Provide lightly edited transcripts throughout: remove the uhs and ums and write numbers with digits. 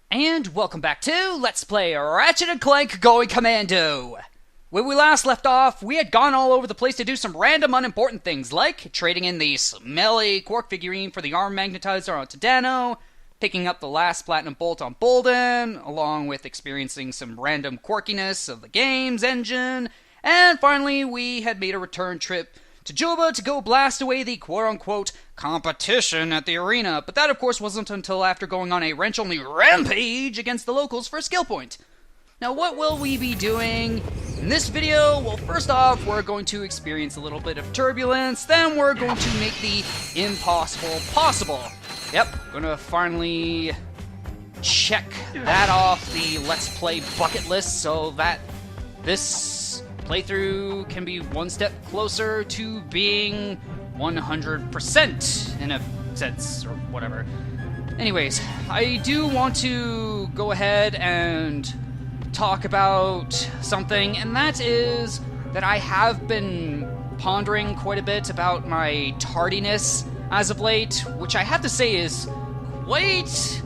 And welcome back to Let's Play Ratchet Clank Going Commando! When we last left off, we had gone all over the place to do some random unimportant things, like trading in the smelly quark figurine for the arm magnetizer on Tadano, picking up the last platinum bolt on Bolden, along with experiencing some random quirkiness of the game's engine, and finally we had made a return trip to Joba to go blast away the quote-unquote competition at the arena, but that of course wasn't until after going on a wrench-only rampage against the locals for a skill point. Now what will we be doing in this video? Well, first off, we're going to experience a little bit of turbulence, then we're going to make the impossible possible. Yep, gonna finally check that off the Let's Play bucket list so that this playthrough can be one step closer to being 100% in a sense, or whatever. Anyways, I do want to go ahead and talk about something, and that is that I have been pondering quite a bit about my tardiness as of late, which I have to say is quite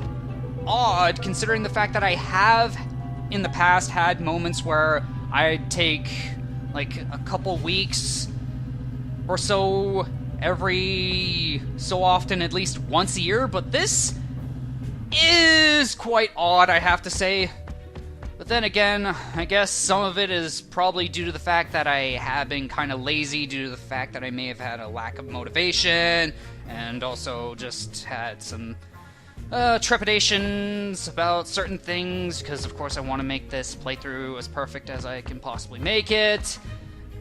odd considering the fact that I have in the past had moments where I'd take like a couple weeks or so every so often, at least once a year, but this is quite odd, I have to say. But then again, I guess some of it is probably due to the fact that I have been kind of lazy, due to the fact that I may have had a lack of motivation, and also just had some trepidations about certain things, because of course I want to make this playthrough as perfect as I can possibly make it.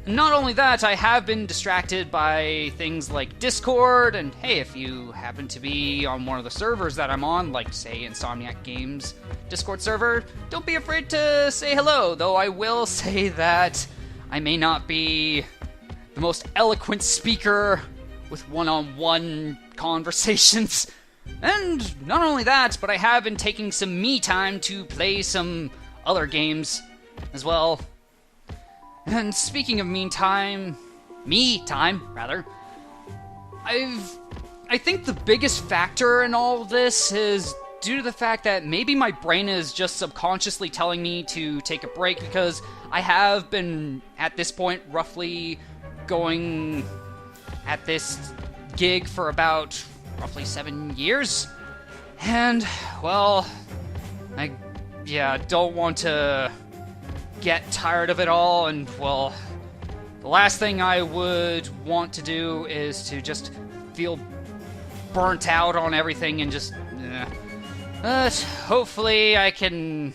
Not only that, I have been distracted by things like Discord, and hey, if you happen to be on one of the servers that I'm on, like say Insomniac Games Discord server, don't be afraid to say hello, though I will say that I may not be the most eloquent speaker with one-on-one conversations. And not only that, but I have been taking some me time to play some other games as well. And speaking of me time, I think the biggest factor in all of this is due to the fact that maybe my brain is just subconsciously telling me to take a break, because I have been, at this point, roughly going at this gig for about roughly 7 years. And, well, I don't want to get tired of it all, and, well, the last thing I would want to do is to just feel burnt out on everything and just, But hopefully I can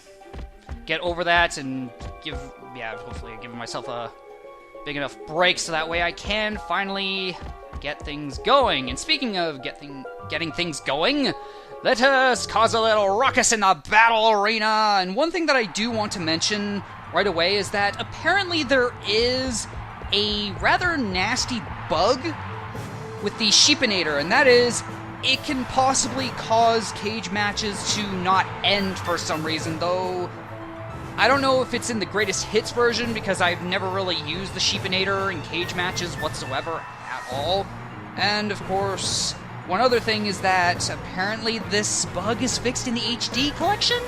get over that and hopefully give myself a big enough break so that way I can finally get things going. And speaking of getting things going, let us cause a little ruckus in the battle arena. And one thing that I do want to mention right away is that apparently there is a rather nasty bug with the Sheepinator, and that is it can possibly cause cage matches to not end for some reason, though I don't know if it's in the greatest hits version because I've never really used the Sheepinator in cage matches whatsoever at all. And of course, one other thing is that apparently this bug is fixed in the HD collection.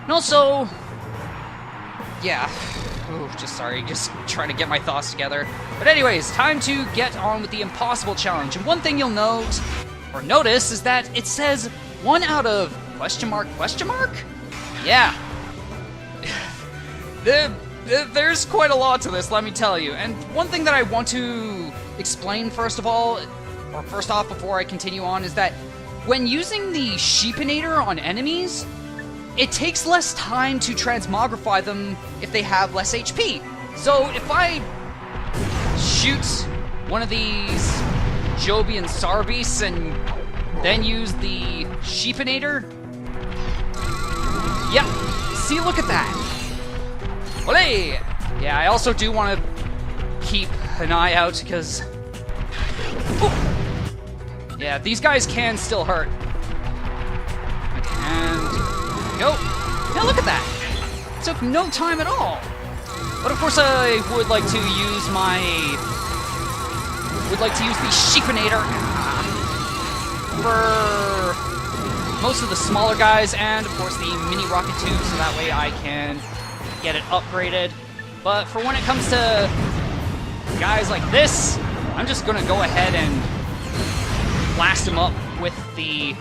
And also, just trying to get my thoughts together. But anyways, time to get on with the impossible challenge. And one thing you'll notice is that it says 1 out of question mark? Yeah. There's quite a lot to this, let me tell you. And one thing that I want to explain first off before I continue on, is that when using the Sheepinator on enemies, it takes less time to transmogrify them if they have less HP. So if I shoot one of these Jobian Sarbeasts and then use the Sheepinator, yep, see, look at that. Olé! Yeah, I also do want to keep an eye out because, yeah, these guys can still hurt. And go. Now look at that. It took no time at all. But of course I would like to use the Sheepinator for most of the smaller guys, and of course the mini rocket tube, so that way I can get it upgraded. But for when it comes to guys like this, I'm just gonna go ahead and blast him up with the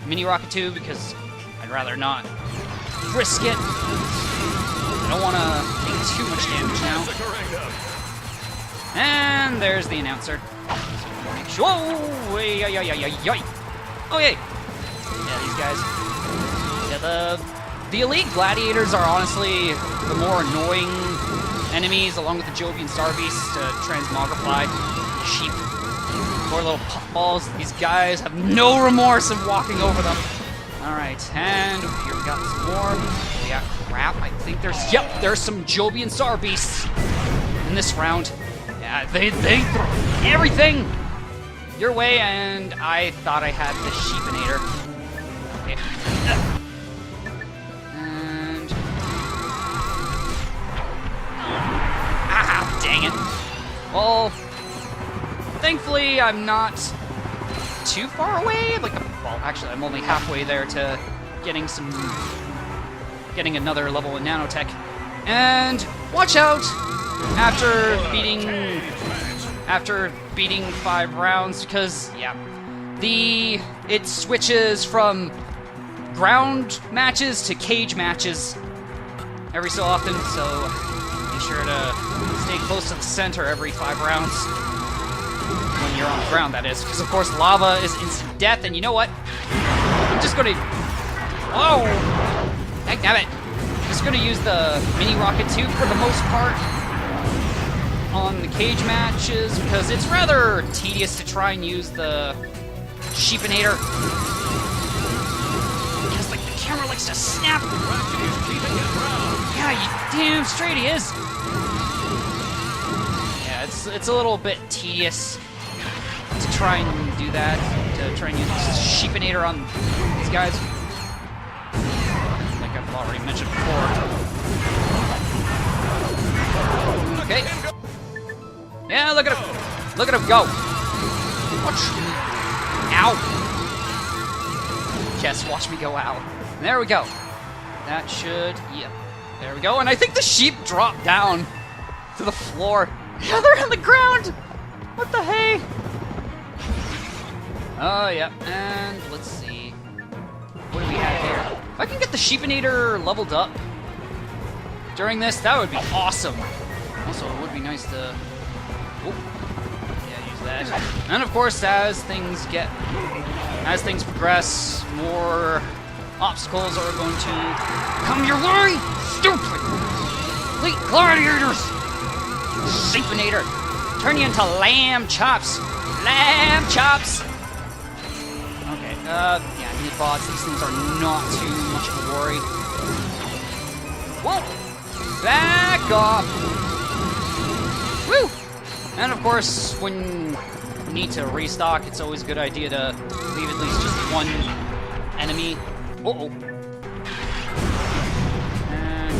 mini rocket tube because I'd rather not risk it. I don't want to take too much damage now. And there's the announcer. Whoa! Oh, yay! Yeah, these guys. Yeah, the elite gladiators are honestly the more annoying enemies, along with the Joba and Star Beasts to transmogrify. Sheep. Poor little puffballs. These guys have no remorse of walking over them. Alright, and here we got some more. We got crap. I think there's some Joba and Star Beasts in this round. Yeah, they throw everything your way, and I thought I had the Sheepinator. Okay. And... ah, dang it. Well, thankfully I'm not too far away. Well, actually, I'm only halfway there to getting another level in nanotech. And watch out after beating 5 rounds, because yeah, it switches from ground matches to cage matches every so often. So be sure to stay close to the center every 5 rounds. When you're on the ground, that is, because of course lava is instant death, and you know what? I'm just gonna... whoa! Heck damn it! I'm just gonna use the mini rocket tube for the most part on the cage matches, because it's rather tedious to try and use the Sheepinator. Because like the camera likes to snap. Yeah, you damn straight he is. Yeah, it's a little bit tedious to try and do that, to try and use Sheepinator on these guys. Like I've already mentioned before. Okay. Yeah, look at him go. Watch. Ow. Yes, watch me go out. There we go. That should, yep. There we go, and I think the sheep dropped down to the floor. Yeah, they're on the ground. What the hey? Oh, yeah, and let's see. What do we have here? If I can get the Sheepinator leveled up during this, that would be awesome. Also, it would be nice to... oh, yeah, use that. And of course, as things progress, more obstacles are going to come your way. Stupid! Elite gladiators! Sheepinator! Turn you into lamb chops! Lamb chops! Okay, yeah, need bots. These things are not too much of a worry. Whoa! Back off! Woo! And of course, when you need to restock, it's always a good idea to leave at least just one enemy. Uh-oh. And...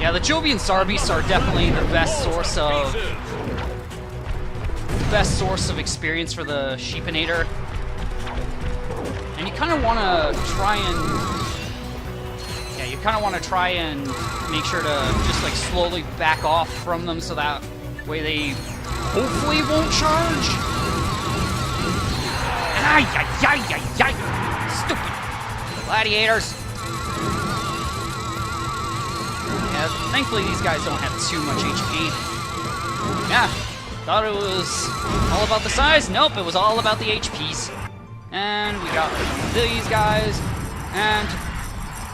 yeah, the Joba and Star Beasts are definitely the best source of experience for the Sheepinator. And you kind of want to try and make sure to just like slowly back off from them, so that way they hopefully won't charge. Ay, ay, ay, ay, ay. Stupid gladiators. Yeah, thankfully these guys don't have too much HP. Yeah, thought it was all about the size. Nope, it was all about the HPs. And we got these guys, and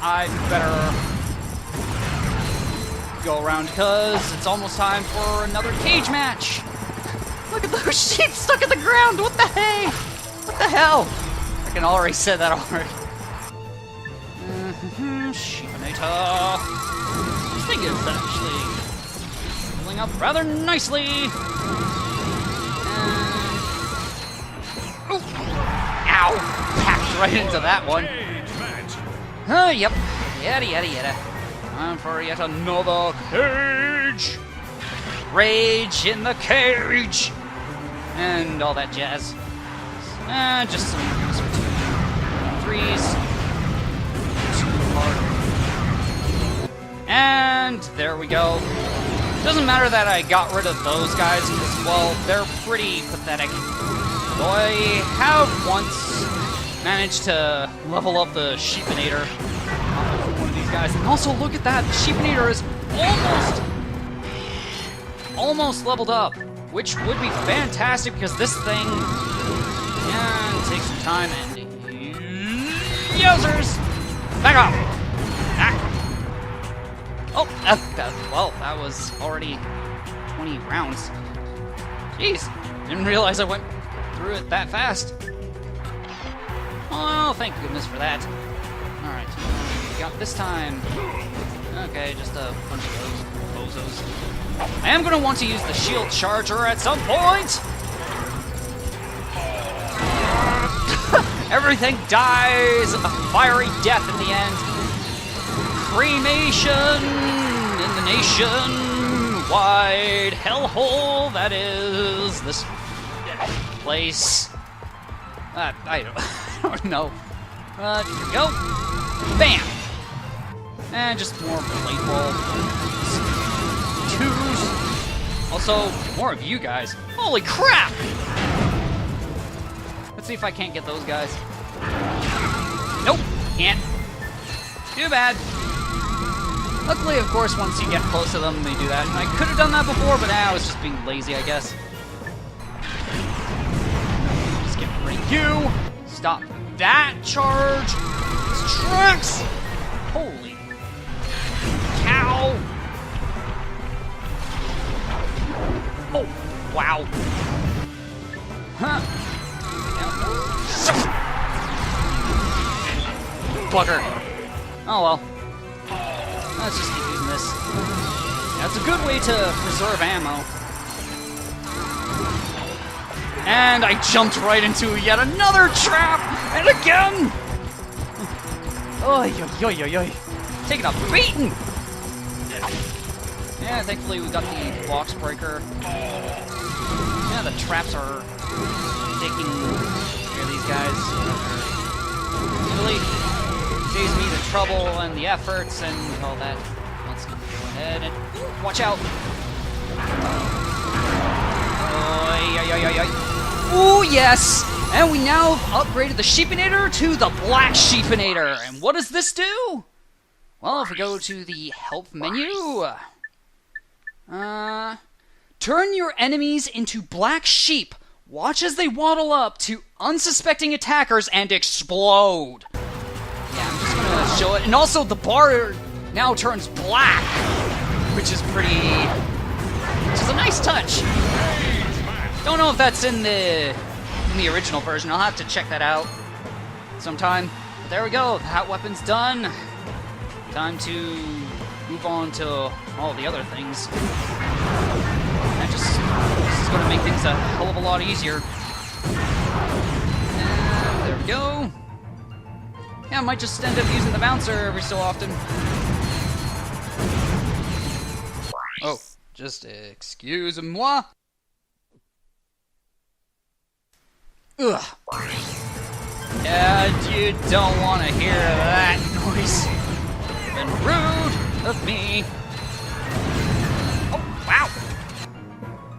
I better go around because it's almost time for another cage match. Look at those sheep stuck in the ground. What the hey? What the hell? I can already say that already. Sheepinator. This thing is actually filling up rather nicely. And... ow! Packed right into that one. Yep. Yada yada yada. Time for yet another cage. Rage in the cage. And all that jazz. Just some freeze. Too hard. And there we go. Doesn't matter that I got rid of those guys because, well, they're pretty pathetic. Though I have once managed to level up the Sheepinator for one of these guys. And also, look at that. The Sheepinator is almost leveled up, which would be fantastic because this thing takes some time and yowzers! Back off! Ah. Oh, well, that was already 20 rounds. Jeez, didn't realize I went through it that fast. Oh, thank goodness for that. Alright, we got this time. Okay, just a bunch of those bozos. I am going to want to use the shield charger at some point! Everything dies a fiery death in the end. Cremation in the nation-wide hellhole that is this place. I don't know. Here we go. Bam! And just more blade roll. Twos. Also, more of you guys. Holy crap! Let's see if I can't get those guys. Nope, can't. Too bad. Luckily, of course, once you get close to them, they do that. And I could have done that before, but I was just being lazy, I guess. Just get rid of you. Stop that charge. This tracks. Holy cow. Oh, wow. Huh. Bugger. Oh well. Let's just keep using this. That's a good way to preserve ammo. And I jumped right into yet another trap! And again! Oy, oy, oy, oy. Taking a beating! Yeah, thankfully we got the box breaker. Yeah, the traps are taking care of these guys. Really saves me the trouble and the efforts and all that. Let's go ahead and watch out. Ooh, yes! And we now have upgraded the Sheepinator to the Black Sheepinator. And what does this do? Well, if we go to the help menu, turn your enemies into black sheep. Watch as they waddle up to unsuspecting attackers and explode. Yeah, I'm just gonna show it. And also, the bar now turns black, which is a nice touch. Don't know if that's in the original version. I'll have to check that out sometime. But there we go. The hot weapon's done. Time to move on to all the other things. This is going to make things a hell of a lot easier. And there we go. Yeah, I might just end up using the bouncer every so often. Oh, just excuse-moi. Ugh. Yeah, you don't want to hear that noise. Been rude of me. Oh, wow.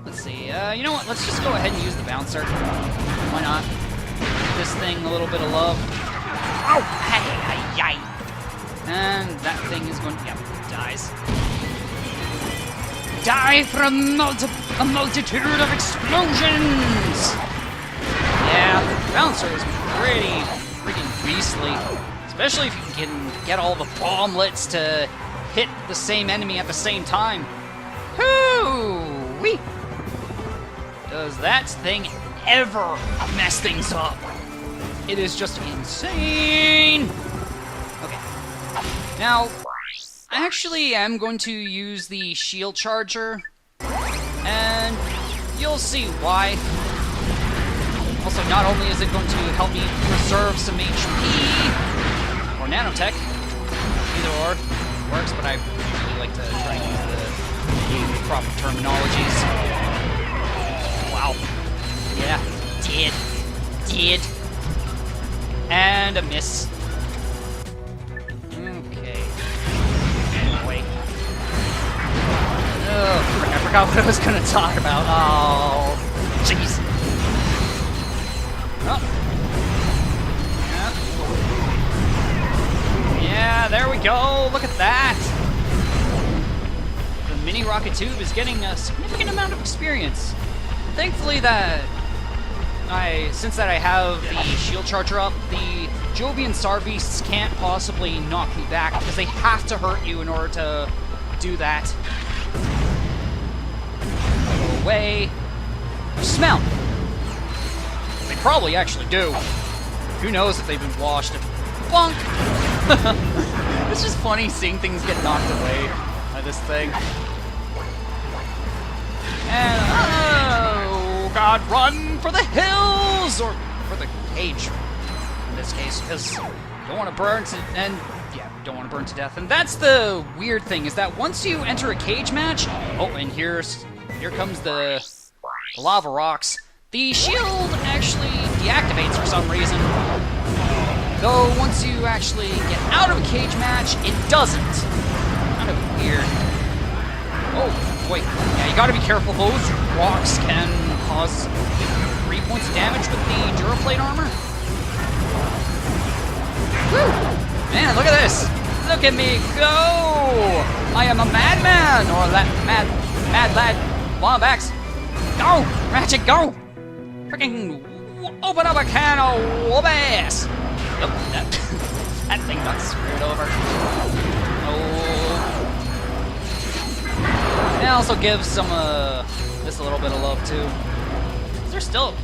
Let's see, you know what? Let's just go ahead and use the bouncer. Why not? Give this thing a little bit of love. Oh! Hey! And that thing is going to... Yep, dies. Die from a multitude of explosions! Yeah, the bouncer is pretty freaking beastly. Especially if you can get all the bomblets to hit the same enemy at the same time. Hoo-wee! Does that thing ever mess things up? It is just insane! Okay. Now, I actually am going to use the shield charger, and you'll see why. Also, not only is it going to help me preserve some HP, or nanotech, either or works, but I really like to try and use the proper terminologies. Wow. Yeah, did. And a miss. Okay. Wait. Oh, frick, I forgot what I was gonna talk about. Oh, jeez. Oh. Yeah, there we go. Look at that. The mini rocket tube is getting a significant amount of experience. Thankfully since I have the shield charger up, the Jovian Star Beasts can't possibly knock me back because they have to hurt you in order to do that. Go away. Smell. They probably actually do. Who knows if they've been washed. Bonk! It's just funny seeing things get knocked away by this thing. And, oh god, run for the hills! Or for the cage, in this case, because don't want to burn to, and yeah, don't want to burn to death. And that's the weird thing, is that once you enter a cage match, oh, and here comes the lava rocks, the shield actually deactivates for some reason. Though once you actually get out of a cage match, it doesn't. Kind of weird. Oh, wait. Yeah, you gotta be careful. Those rocks can cause 3 points of damage with the Duraplate armor. Woo! Man, look at this! Look at me go! I am a madman! Or that mad lad. Wombats. Go! Ratchet, go! Freaking open up a can of whoop-ass! Oh, that thing got screwed over. Oh. And also give some, this a little bit of love, too. Is there still...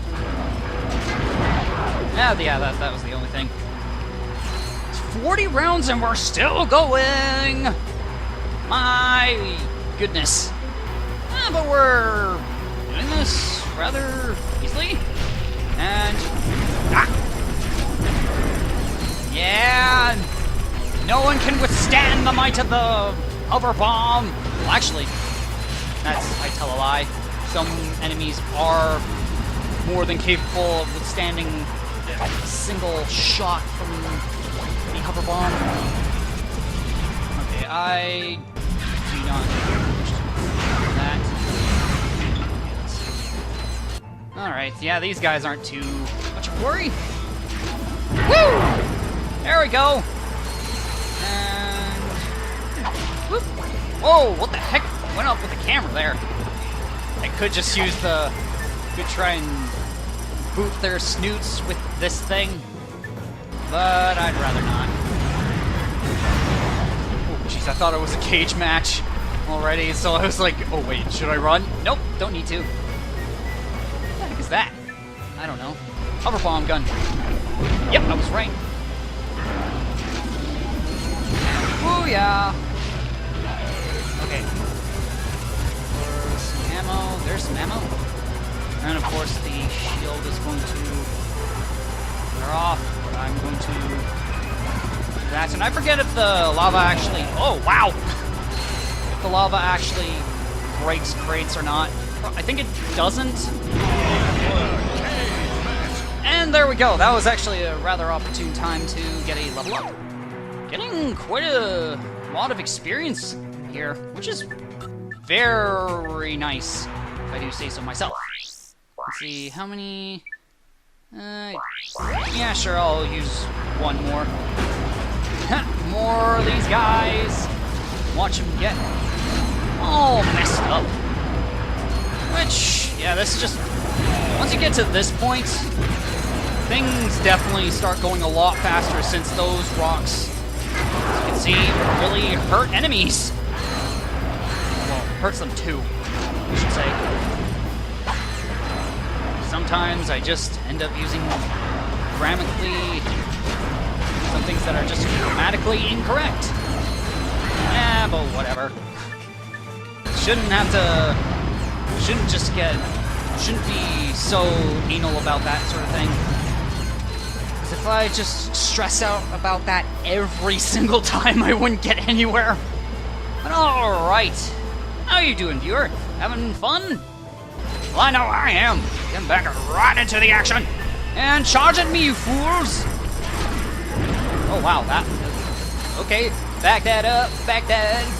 Yeah, that was the only thing. It's 40 rounds and we're still going! My goodness. But we're doing this rather easily. And... Ah! Yeah! No one can withstand the might of the hover bomb! Well, actually, I tell a lie. Some enemies are more than capable of withstanding a single shot from the hover bomb. Okay, I do not that. Alright, yeah, these guys aren't too much of a worry. Woo! There we go. And whoop. Whoa, what the heck went up with the camera there? I could just use could try and boot their snoots with this thing, but I'd rather not. Oh, jeez, I thought it was a cage match already, so I was like, oh wait, should I run? Nope, don't need to. What the heck is that? I don't know. Hover bomb gun. Yep, I was right. Booyah! Okay. There's some ammo. And of course the shield is going to wear off, but I'm going to do that. And I forget if the lava actually... Oh, wow! If the lava actually breaks crates or not. I think it doesn't. And there we go. That was actually a rather opportune time to get a level up. Getting quite a lot of experience here, which is very nice, if I do say so myself. Let's see, how many... yeah, sure, I'll use one more. More of these guys. Watch them get all messed up. Which, yeah, this is just... Once you get to this point, things definitely start going a lot faster since those rocks, as you can see, really hurt enemies. Well, hurts them too, I should say. Sometimes I just end up using grammatically some things that are just grammatically incorrect. Yeah, but whatever. Shouldn't be so anal about that sort of thing. Because if I just stress out about that every single time, I wouldn't get anywhere. But alright. How you doing, viewer? Having fun? Well, I know I am. Getting back right into the action. And charge at me, you fools! Oh wow, that... Okay, back that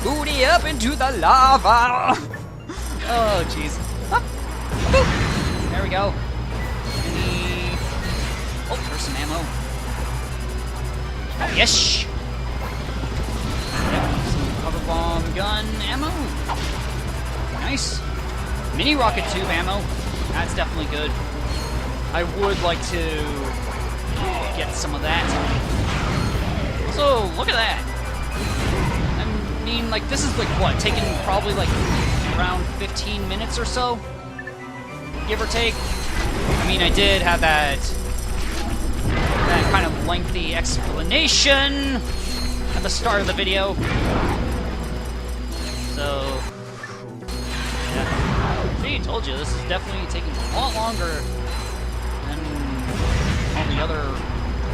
booty up into the lava! Oh, jeez. Ah, there we go. Oh, there's some ammo. Oh, yes! Yep, some cover bomb gun ammo. Nice. Mini rocket tube ammo. That's definitely good. I would like to get some of that. So, look at that. I mean, like, this is like what? Taking probably like around 15 minutes or so? Give or take. I mean, I did have that kind of lengthy explanation at the start of the video. So, yeah. See, told you, this is definitely taking a lot longer than all the other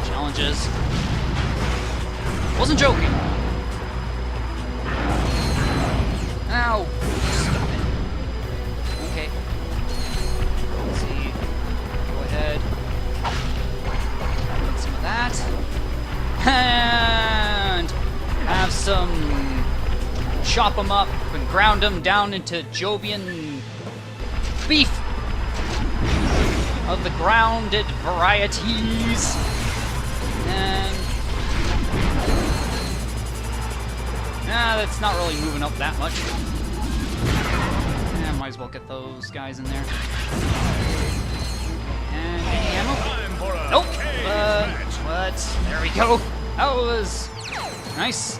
challenges. Wasn't joking. Ow. Stop it. Okay. Let's see. Go ahead. Get some of that. And have some... chop them up and ground them down into Jobian beef of the grounded varieties. And... nah, that's not really moving up that much. Yeah, might as well get those guys in there. And any ammo? Nope. What? There we go. That was nice.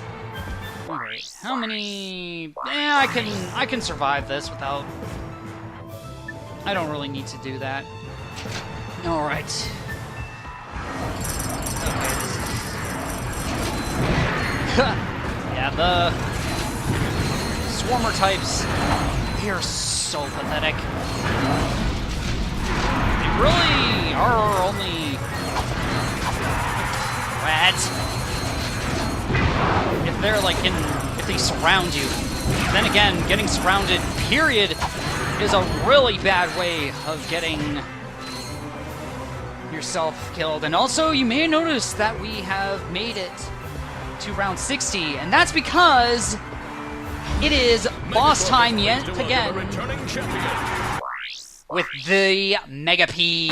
Alright, how many... yeah, I can survive this without... I don't really need to do that. Alright. Okay, this is... yeah, the... Swarmer types, they are so pathetic. They really are only... rats. If they're like if they surround you. Then again, getting surrounded, period, is a really bad way of getting yourself killed. And also, you may notice that we have made it to round 60, and that's because it is boss time yet again with the Megapede,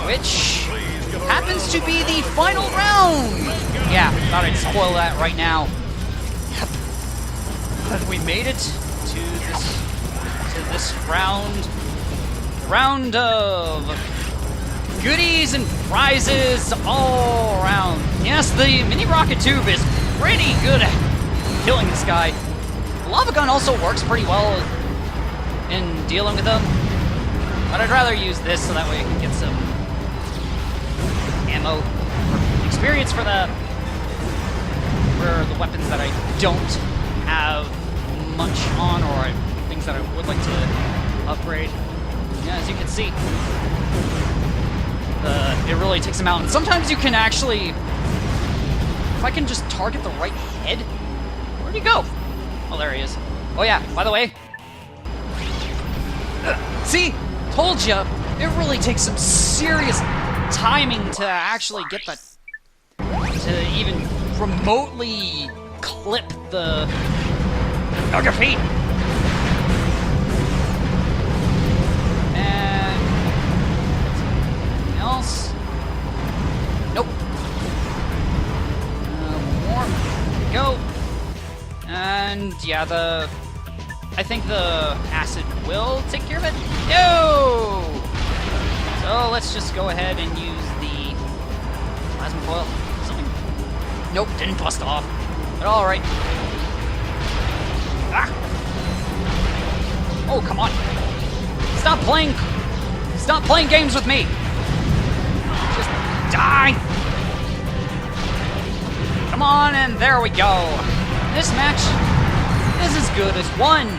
which happens to be the final round. Yeah, thought I'd spoil that right now. Yep. But we made it to this round of goodies and prizes all around. Yes, the mini rocket tube is pretty good at killing this guy. The lava gun also works pretty well in dealing with them, but I'd rather use this so that way I can get some ammo or experience for the weapons that I don't have much on, or things that I would like to upgrade. Yeah, as you can see, it really takes them out. And sometimes you can actually, if I can just target the right head. Where'd he go? Oh, there he is. Oh yeah, by the way. See? Told ya, it really takes some serious timing to actually get the... to even remotely clip the... photography. And... anything else? Nope. More. There we go. And yeah, I think the acid will take care of it. No! So let's just go ahead and use the plasma foil. Something. Nope, didn't bust off. But alright. Ah! Oh, come on. Stop playing games with me. Just die. Come on, and there we go. This match is as good as one.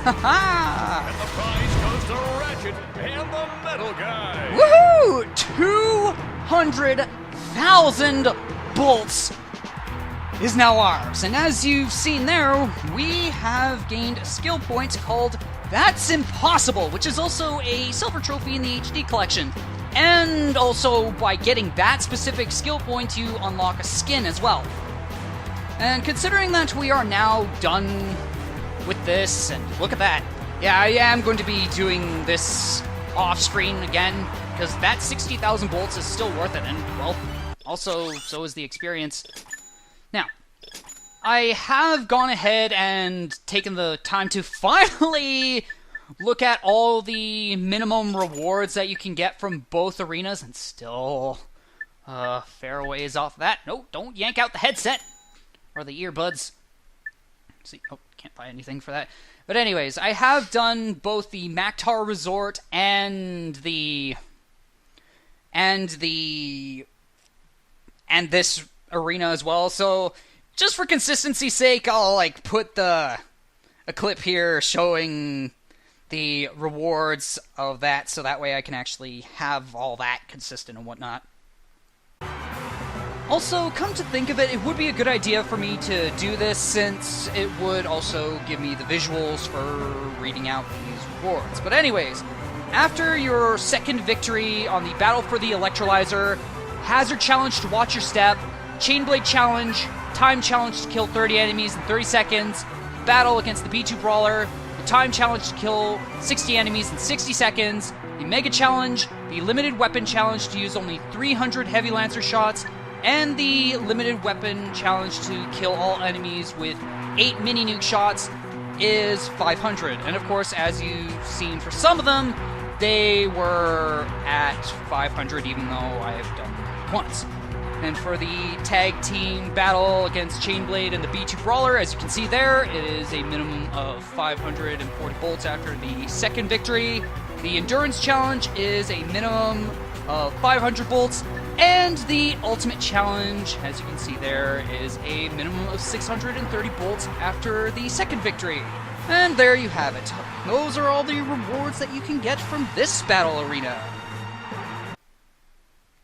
Haha! And the prize goes to Ratchet and the metal guy. Woohoo! 200,000 bolts is now ours. And as you've seen there, we have gained a skill point called That's Impossible, which is also a silver trophy in the HD collection. And also, by getting that specific skill point, you unlock a skin as well. And considering that we are now done with this, and look at that. Yeah, I am going to be doing this off-screen again, because that 60,000 bolts is still worth it, and, well, also, so is the experience. Now, I have gone ahead and taken the time to finally look at all the minimum rewards that you can get from both arenas, and still fair ways off that. No, don't yank out the headset or the earbuds. See, oh, can't buy anything for that. But anyways, I have done both the Maktar Resort and this arena as well. So just for consistency's sake, I'll like put a clip here showing the rewards of that, so that way I can actually have all that consistent and whatnot. Also, come to think of it, it would be a good idea for me to do this, since it would also give me the visuals for reading out these rewards. But anyways, after your second victory on the Battle for the Electrolyzer, Hazard Challenge to watch your step, Chainblade Challenge, Time Challenge to kill 30 enemies in 30 seconds, Battle against the B2 Brawler, the Time Challenge to kill 60 enemies in 60 seconds, the Mega Challenge, the Limited Weapon Challenge to use only 300 Heavy Lancer shots, and the Limited Weapon Challenge to kill all enemies with 8 mini nuke shots is 500. And of course, as you've seen for some of them, they were at 500 even though I have done them once. And for the tag team battle against Chainblade and the B2 Brawler, as you can see there, it is a minimum of 540 bolts after the second victory. The Endurance Challenge is a minimum of 500 bolts, and the Ultimate Challenge, as you can see there, is a minimum of 630 bolts after the second victory. And there you have it. Those are all the rewards that you can get from this battle arena.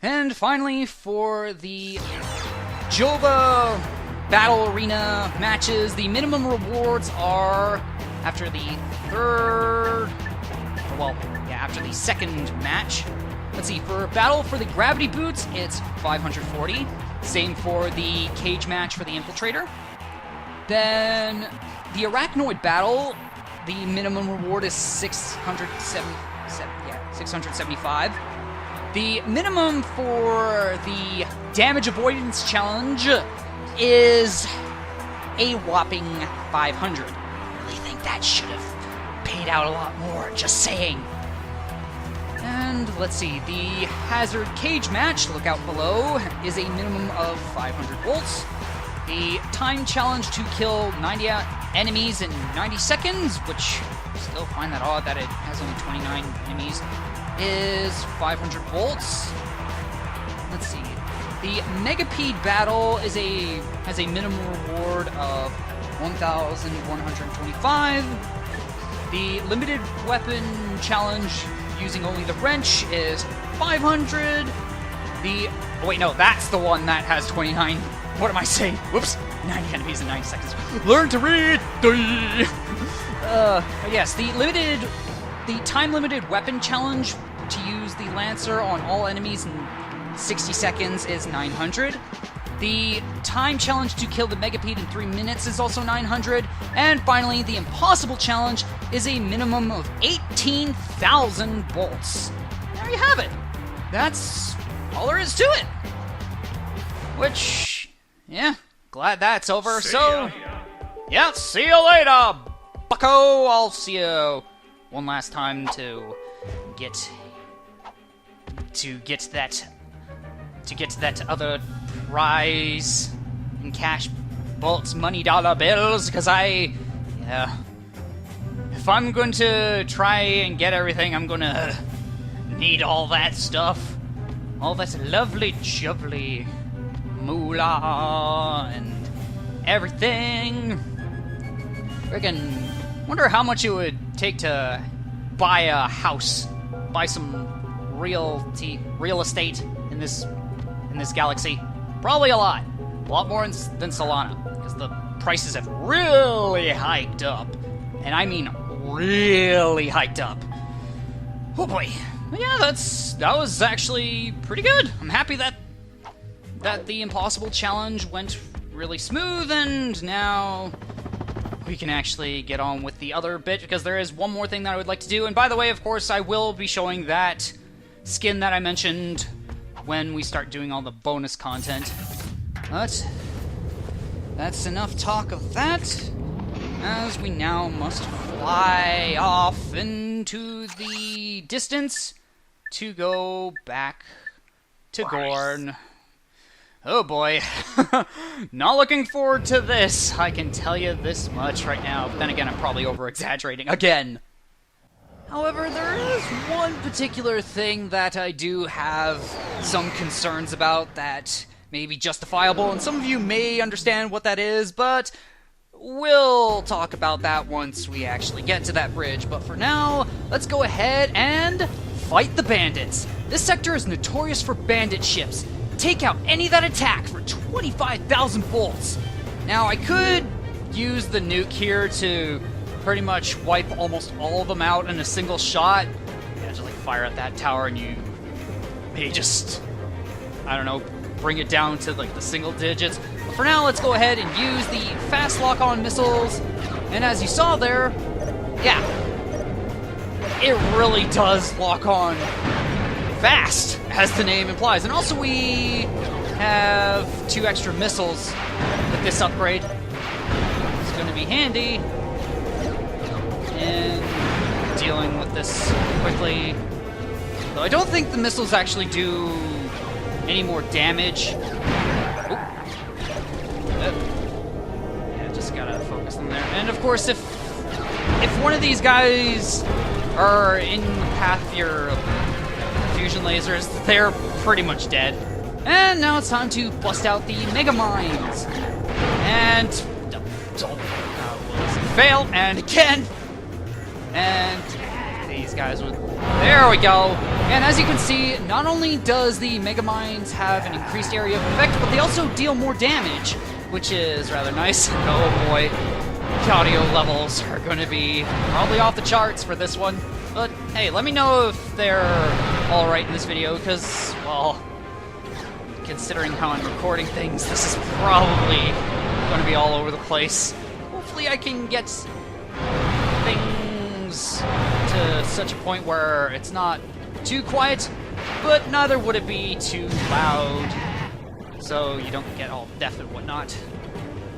And finally, for the Joba Battle Arena matches, the minimum rewards are after the after the second match. Let's see, for Battle for the Gravity Boots, it's 540. Same for the Cage match for the Infiltrator. Then, the Arachnoid Battle, the minimum reward is 675. The minimum for the Damage Avoidance Challenge is a whopping 500. I really think that should have paid out a lot more, just saying. And let's see, the Hazard Cage match, look out below, is a minimum of 500 volts. The Time Challenge to kill 90 enemies in 90 seconds, which I still find that odd that it has only 29 enemies, is 500 volts. Let's see. The Megapede Battle has a minimum reward of 1,125. The Limited Weapon Challenge using only the wrench is 500. That's the one that has 29. What am I saying? Whoops. 90 enemies in 90 seconds. Learn to read! Yes, the time-limited weapon challenge to use the Lancer on all enemies in 60 seconds is 900. The time challenge to kill the Megapede in 3 minutes is also 900. And finally, the Impossible Challenge is a minimum of 18,000 bolts. There you have it. That's all there is to it. Which, yeah, glad that's over. See you later, bucko. I'll see you one last time to get that other prize in cash, bolts, money, dollar bills, because if I'm going to try and get everything, I'm gonna need all that stuff, all that lovely jubbly moolah and everything. Friggin' wonder how much it would take to buy a house, buy some real estate in this galaxy. Probably a lot more than Solana, because the prices have really hiked up, and I mean really hiked up. Oh boy, Yeah, that was actually pretty good. I'm happy that the impossible challenge went really smooth, and now we can actually get on with the other bit, because there is one more thing that I would like to do. And by the way, of course, I will be showing that skin that I mentioned when we start doing all the bonus content. But that's enough talk of that, as we now must fly off into the distance to go back to Gorn. Oh boy. Not looking forward to this, I can tell you this much right now. But then again, I'm probably over-exaggerating again. However, there is one particular thing that I do have some concerns about that may be justifiable, and some of you may understand what that is, but we'll talk about that once we actually get to that bridge. But for now, let's go ahead and fight the bandits. This sector is notorious for bandit ships. Take out any that attack for 25,000 bolts. Now, I could use the nuke here to pretty much wipe almost all of them out in a single shot. Yeah, just like fire at that tower and you may just, I don't know, bring it down to like the single digits. But for now, let's go ahead and use the fast lock-on missiles. And as you saw there, yeah, it really does lock on fast, as the name implies. And also we have 2 extra missiles with this upgrade. It's going to be handy in dealing with this quickly. Though I don't think the missiles actually do any more damage. Yeah, just gotta focus them there. And of course, if one of these guys are in the path of your fusion lasers, they're pretty much dead. And now it's time to bust out the mega mines. And fail, and again. And these guys would... There we go. And as you can see, not only does the mega mines have an increased area of effect, but they also deal more damage, which is rather nice. Oh boy, the audio levels are going to be probably off the charts for this one. But hey, let me know if they're alright in this video, because, well, considering how I'm recording things, this is probably going to be all over the place. Hopefully I can get things to such a point where it's not too quiet, but neither would it be too loud, so you don't get all deaf and whatnot.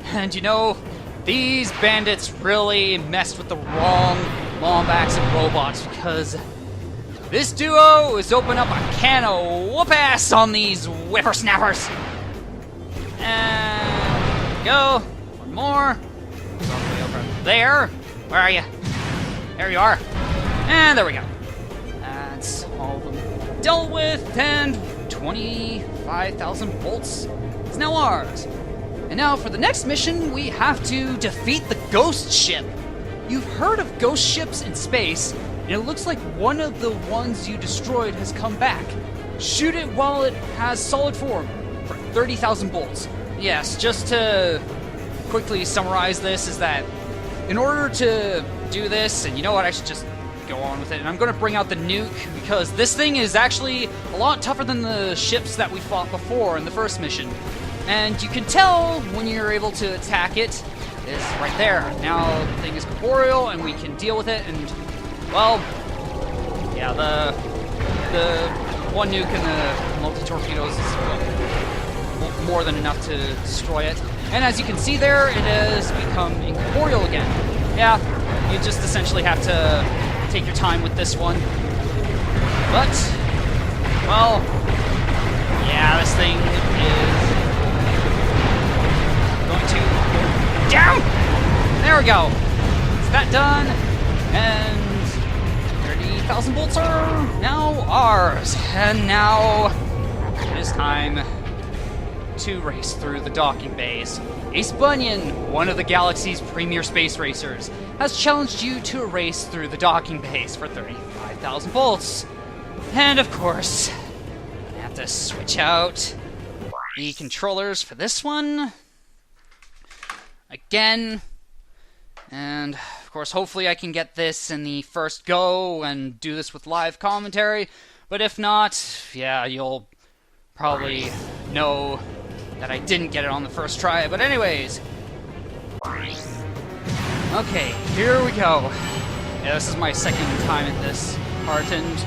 And you know, these bandits really messed with the wrong Lombax and robots, because this duo is opening up a can of whoop-ass on these whippersnappers. And go. One more. It's all the way over there. Where are you? There you are. And there we go. That's all of them dealt with, and 25,000 bolts is now ours. And now for the next mission, we have to defeat the ghost ship. You've heard of ghost ships in space, and it looks like one of the ones you destroyed has come back. Shoot it while it has solid form for 30,000 bolts. Yes, just to quickly summarize this, is that in order to do this, and you know what, I should just go on with it, and I'm going to bring out the nuke, because this thing is actually a lot tougher than the ships that we fought before in the first mission. And you can tell when you're able to attack it is right there. Now the thing is corporeal, and we can deal with it, and, well, yeah, the one nuke and the multi-torpedoes is more than enough to destroy it. And as you can see there, it has become incorporeal again. Yeah, you just essentially have to take your time with this one. But, well, yeah, this thing is going to go down! There we go. Is that done? And 30,000 bolts are now ours. And now it is time to race through the docking bays. Ace Bunyan, one of the galaxy's premier space racers, has challenged you to a race through the docking bays for 35,000 bolts. And of course, I have to switch out the controllers for this one. Again. And of of course, hopefully I can get this in the first go and do this with live commentary. But if not, yeah, you'll probably know that I didn't get it on the first try. But anyways, okay, here we go. Yeah, this is my second time at this part, and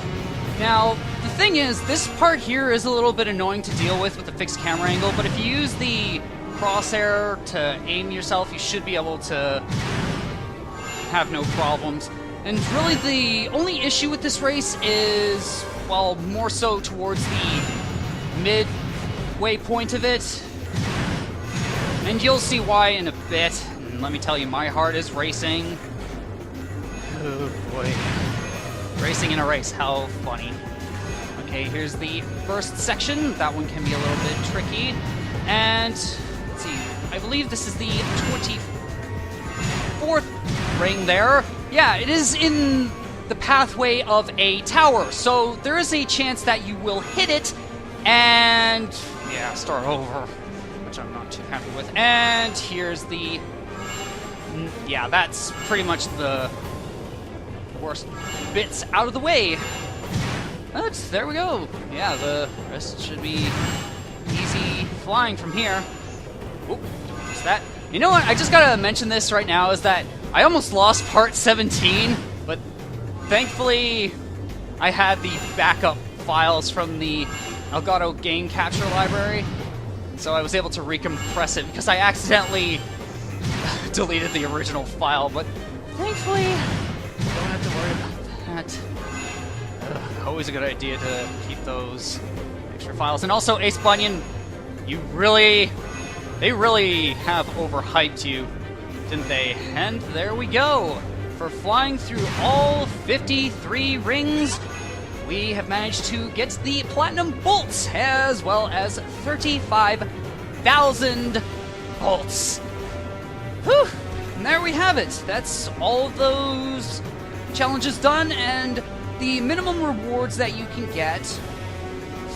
now the thing is, this part here is a little bit annoying to deal with the fixed camera angle, but if you use the crosshair to aim yourself, you should be able to have no problems. And really the only issue with this race is, well, more so towards the midway point of it. And you'll see why in a bit. And let me tell you, my heart is racing. Oh boy. Racing in a race, how funny. Okay, here's the first section. That one can be a little bit tricky. And, let's see, I believe this is the 24th ring there. Yeah, it is in the pathway of a tower, so there is a chance that you will hit it and, yeah, start over, which I'm not too happy with. And here's the, yeah, that's pretty much the worst bits out of the way. But there we go. Yeah, the rest should be easy flying from here. Oop, what's that? You know what? I just gotta mention this right now, is that I almost lost part 17, but thankfully I had the backup files from the Elgato game capture library, so I was able to recompress it because I accidentally deleted the original file, but thankfully I don't have to worry about that. Always a good idea to keep those extra files. And also, Ace Bunyan, they really have overhyped you, didn't they? And there we go. For flying through all 53 rings, we have managed to get the Platinum Bolts, as well as 35,000 bolts. Whew! And there we have it. That's all of those challenges done, and the minimum rewards that you can get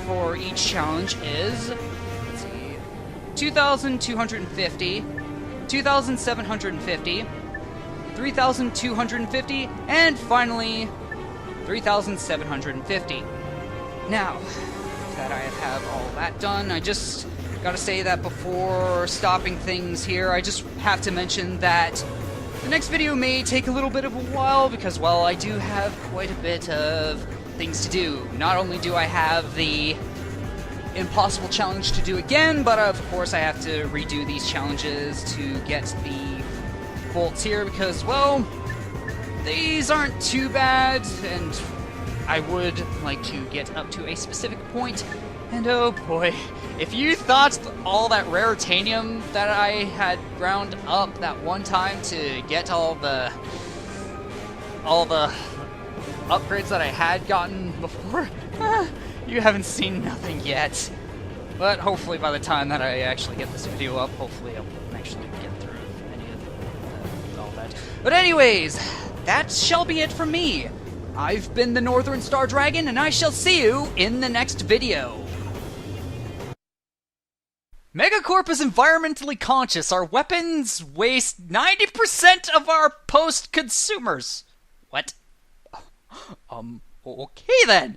for each challenge is, let's see, 2,250, 2,750, 3,250, and finally 3,750. Now that I have all that done, I just gotta say that before stopping things here, I just have to mention that the next video may take a little bit of a while because, well, I do have quite a bit of things to do. Not only do I have the impossible challenge to do again, but of course I have to redo these challenges to get the bolts here because, well, these aren't too bad, and I would like to get up to a specific point. And oh boy, if you thought all that raritanium that I had ground up that one time to get all the upgrades that I had gotten before, you haven't seen nothing yet. But hopefully by the time that I actually get this video up, hopefully I'll actually get through any of all that. But anyways, that shall be it from me. I've been the NorthernStarDragon, and I shall see you in the next video. Megacorp is environmentally conscious. Our weapons waste 90% of our post-consumers. What? Okay then.